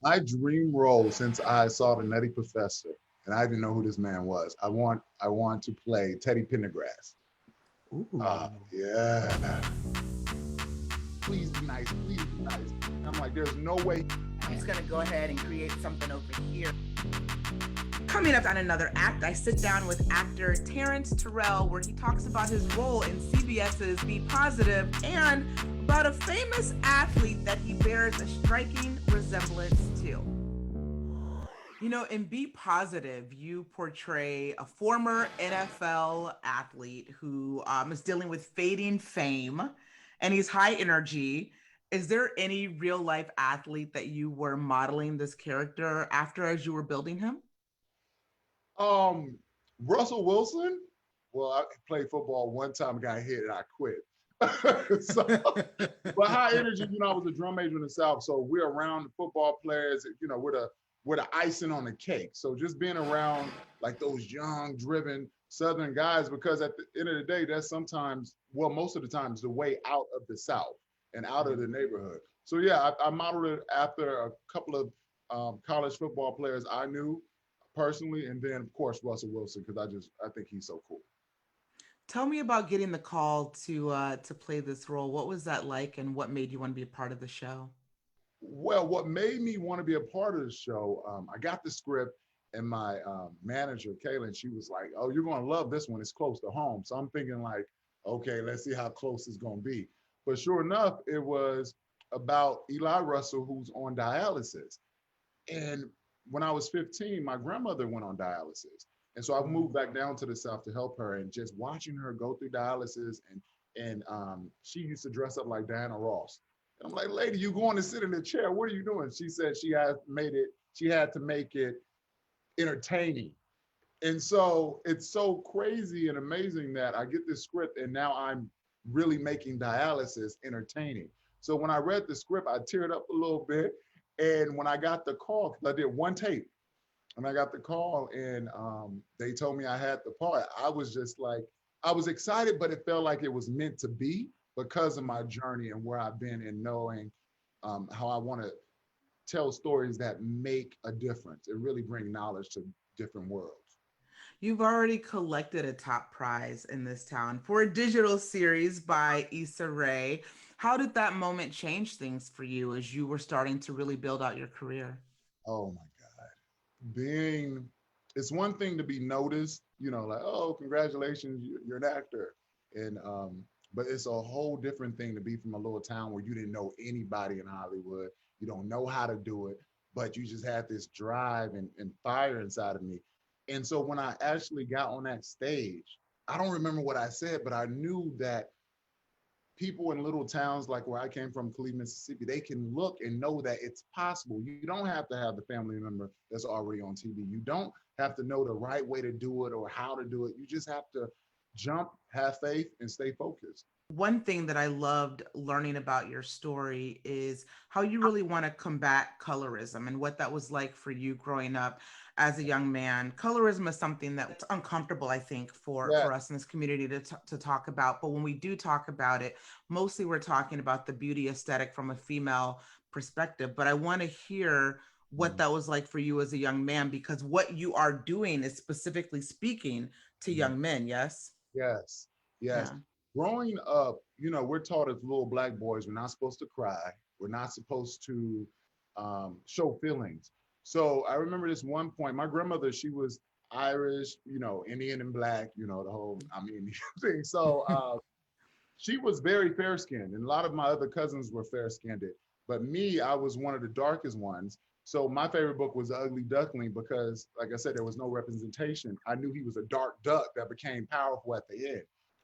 My dream role since I saw the Nutty Professor, and I didn't know who this man was. I want to play Teddy Pendergrass. Ooh. Yeah. Please be nice. Please be nice. And I'm like, there's no way. He's going to go ahead and create something over here. Coming up on another act, I sit down with actor Terrence Terrell, where he talks about his role in CBS's Be Positive and about a famous athlete that he bears a striking resemblance to. You know, in Be Positive, you portray a former NFL athlete who is dealing with fading fame, and he's high energy. Is there any real life athlete that you were modeling this character after as you were building him? Um, Russell Wilson. Well, I played football one time, got hit, and I quit. So, but high energy. I was a drum major in the South, so we're around the football players. We're the icing on the cake. So just being around like those young, driven Southern guys, because at the end of the day, that's sometimes, well, most of the times, the way out of the South and out of the neighborhood. So yeah, I modeled it after a couple of college football players I knew personally, and then of course Russell Wilson, because I think he's so cool. Tell me about getting the call to play this role. What was that like, and what made you want to be a part of the show? Well, what made me want to be a part of the show, I got the script, and my manager, Kaylin, she was like, "Oh, you're going to love this one. It's close to home." So I'm thinking like, okay, let's see how close it's going to be. But sure enough, it was about Eli Russell, who's on dialysis. And when I was 15, my grandmother went on dialysis. And so I moved back down to the South to help her, and just watching her go through dialysis, and she used to dress up like Diana Ross. And I'm like, lady, you going to sit in the chair. What are you doing? She said she had to make it entertaining. And so it's so crazy and amazing that I get this script and now I'm really making dialysis entertaining. So when I read the script, I teared up a little bit. And when I got the call, because I did one take, and I got the call, and they told me I had the part, I was just like, I was excited, but it felt like it was meant to be because of my journey and where I've been, and knowing how I want to tell stories that make a difference and really bring knowledge to different worlds. You've already collected a top prize in this town for a digital series by Issa Rae. How did that moment change things for you as you were starting to really build out your career? Oh my God. It's one thing to be noticed, like, oh, congratulations, you're an actor. And, but it's a whole different thing to be from a little town where you didn't know anybody in Hollywood. You don't know how to do it, but you just had this drive and fire inside of me. And so when I actually got on that stage, I don't remember what I said, but I knew that people in little towns like where I came from, Cleveland, Mississippi, they can look and know that it's possible. You don't have to have the family member that's already on TV. You don't have to know the right way to do it or how to do it. You just have to jump, have faith, and stay focused. One thing that I loved learning about your story is how you really want to combat colorism and what that was like for you growing up as a young man. Colorism is something that's uncomfortable, I think, Yeah. for us in this community to talk about. But when we do talk about it, mostly we're talking about the beauty aesthetic from a female perspective. But I want to hear what that was like for you as a young man, because what you are doing is specifically speaking to young men, yes? Yes, yes. Yeah. Growing up, we're taught as little Black boys, we're not supposed to cry. We're not supposed to show feelings. So I remember this one point, my grandmother, she was Irish, Indian and Black, the whole I'm Indian thing. So she was very fair skinned, and a lot of my other cousins were fair skinned. But me, I was one of the darkest ones. So my favorite book was The Ugly Duckling because, like I said, there was no representation. I knew he was a dark duck that became powerful at the end.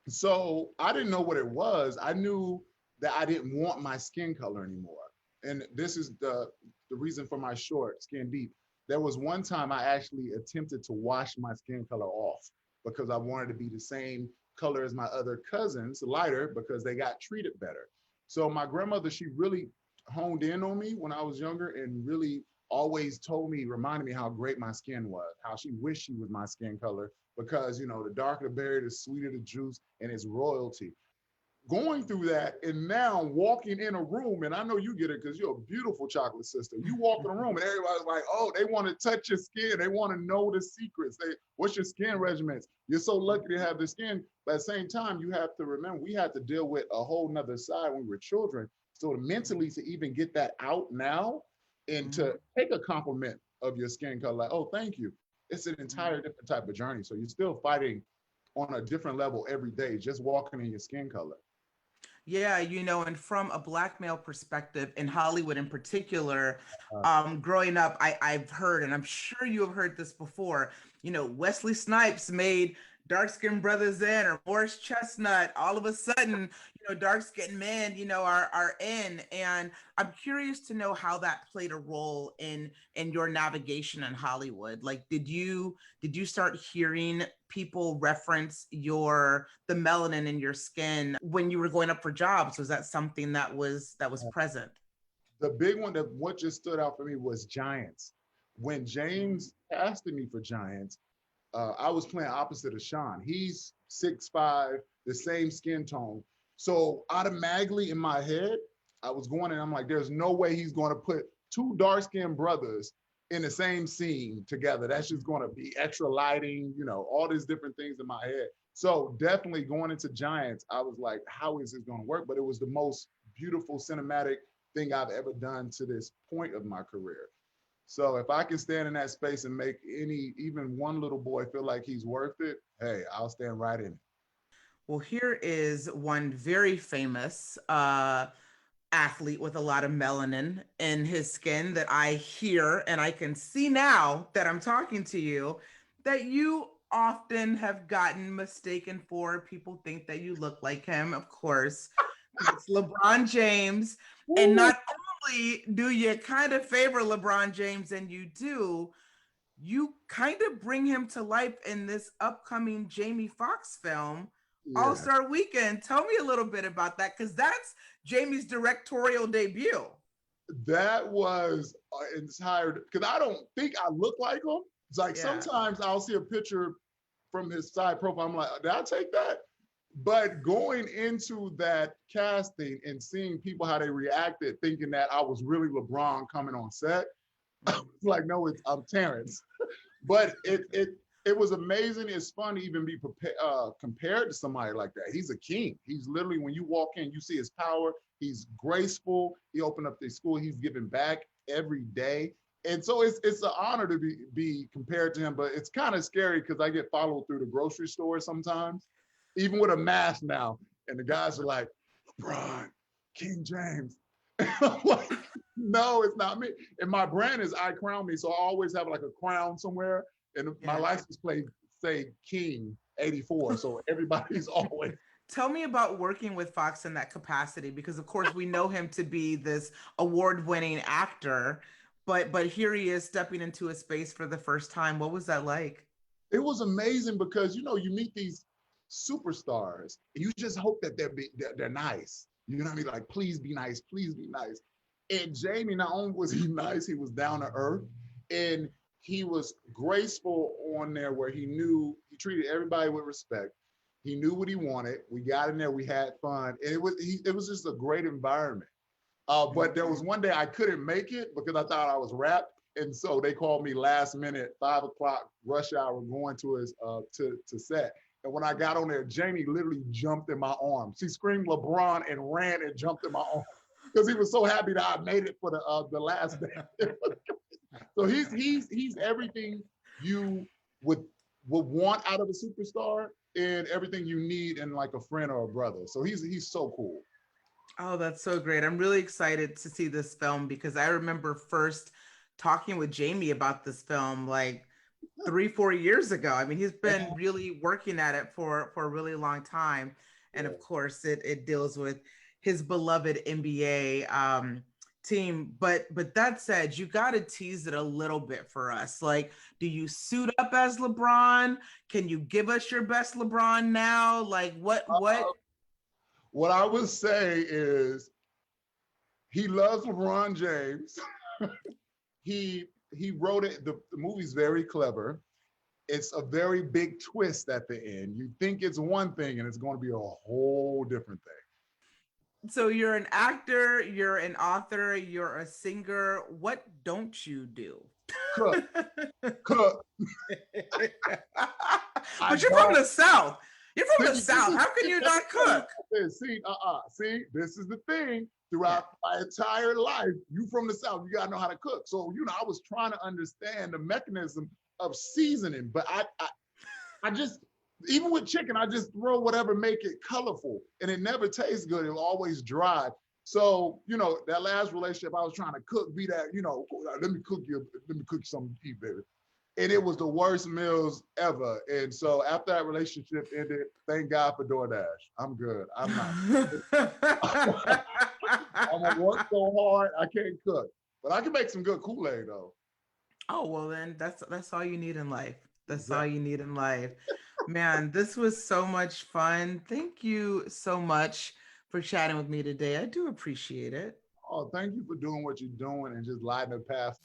So I didn't know what it was. I knew that I didn't want my skin color anymore. And this is the reason for my short, Skin Deep. There was one time I actually attempted to wash my skin color off because I wanted to be the same color as my other cousins, lighter, because they got treated better. So my grandmother, she really honed in on me when I was younger and really always told me, reminded me how great my skin was, how she wished she was my skin color because, the darker the berry, the sweeter the juice, and it's royalty. going through that and now walking in a room, and I know you get it because you're a beautiful chocolate sister. You walk in a room and everybody's like, oh, they want to touch your skin. They want to know the secrets. What's your skin regimens? You're so lucky to have the skin. But at the same time, you have to remember we had to deal with a whole nother side when we were children. So mentally to even get that out now and to take a compliment of your skin color, like, oh, thank you. It's an entire different type of journey. So you're still fighting on a different level every day, just walking in your skin color. Yeah, and from a Black male perspective in Hollywood in particular, growing up, I've heard, and I'm sure you have heard this before, Wesley Snipes made dark-skinned brothers in, or Morris Chestnut, all of a sudden, dark-skinned men, are in. And I'm curious to know how that played a role in your navigation in Hollywood. Like, did you start hearing people reference the melanin in your skin when you were going up for jobs? Was that something that was present? The big one that what just stood out for me was Giants. When James casted me for Giants, I was playing opposite of Sean. He's 6'5", the same skin tone. So automatically in my head, I was going and I'm like, there's no way he's going to put two dark-skinned brothers in the same scene together. That's just going to be extra lighting, all these different things in my head. So definitely going into Giants, I was like, how is this going to work? But it was the most beautiful cinematic thing I've ever done to this point of my career. So if I can stand in that space and make even one little boy feel like he's worth it, hey, I'll stand right in it. Well, here is one very famous athlete with a lot of melanin in his skin that I hear, and I can see now that I'm talking to you, that you often have gotten mistaken for. People think that you look like him, of course. It's LeBron James. And not only do you kind of favor LeBron James, and you kind of bring him to life in this upcoming Jamie Foxx film, All-Star Weekend. Tell me a little bit about that, because that's Jamie's directorial debut. That was entire, because I don't think I look like him. It's like sometimes I'll see a picture from his side profile. I'm like, did I take that? But going into that casting and seeing people, how they reacted, thinking that I was really LeBron coming on set, I was like, no, I'm Terrence. But it was amazing. It's fun to even be compared to somebody like that. He's a king. He's literally, when you walk in, you see his power. He's graceful. He opened up the school. He's giving back every day. And so it's an honor to be compared to him, but it's kind of scary because I get followed through the grocery store sometimes, even with a mask now. And the guys are like, LeBron, King James. And I'm like, no, it's not me. And my brand is I Crown Me. So I always have like a crown somewhere. And my license plate say King 84. So everybody's always. Tell me about working with Fox in that capacity, because of course we know him to be this award-winning actor, but here he is stepping into a space for the first time. What was that like? It was amazing because, you meet these superstars and you just hope that they're nice. You know what I mean? Like, please be nice, please be nice. And Jamie, not only was he nice, he was down to earth, and he was graceful on there where he treated everybody with respect. He knew what he wanted. We got in there, we had fun. And it was just a great environment. But there was one day I couldn't make it because I thought I was wrapped. And so they called me last minute, 5 o'clock, rush hour, going to his to set. And when I got on there, Jamie literally jumped in my arms. She screamed LeBron and ran and jumped in my arms because he was so happy that I made it for the last day. So he's everything you would want out of a superstar and everything you need in like a friend or a brother. So he's so cool. Oh, that's so great. I'm really excited to see this film because I remember first talking with Jamie about this film like 3-4 years ago. I mean, he's been really working at it for a really long time. And of course it deals with his beloved NBA team. But that said, you got to tease it a little bit for us. Like, do you suit up as LeBron? Can you give us your best LeBron now? Like what? What I would say is he loves LeBron James. He wrote it. The movie's very clever. It's a very big twist at the end. You think it's one thing and it's going to be a whole different thing. So you're an actor, you're an author, you're a singer. What don't you do? Cook, cook. I But you're from don't. the South. You're from See, the South. How can you not cook? See, this is the thing. Yeah. Throughout my entire life, you from the South, you gotta know how to cook. So, I was trying to understand the mechanism of seasoning, but I just, even with chicken, I just throw whatever make it colorful, and it never tastes good. It always dry. So, that last relationship, I was trying to cook, be that, let me cook you something to eat, baby. And it was the worst meals ever. And so after that relationship ended, thank God for DoorDash. I'm good. I'm not. I'm gonna work so hard, I can't cook. But I can make some good Kool-Aid though. Oh, well then that's all you need in life. That's all Exactly. you need in life. Man, this was so much fun. Thank you so much for chatting with me today. I do appreciate it. Oh, thank you for doing what you're doing and just lighting the path.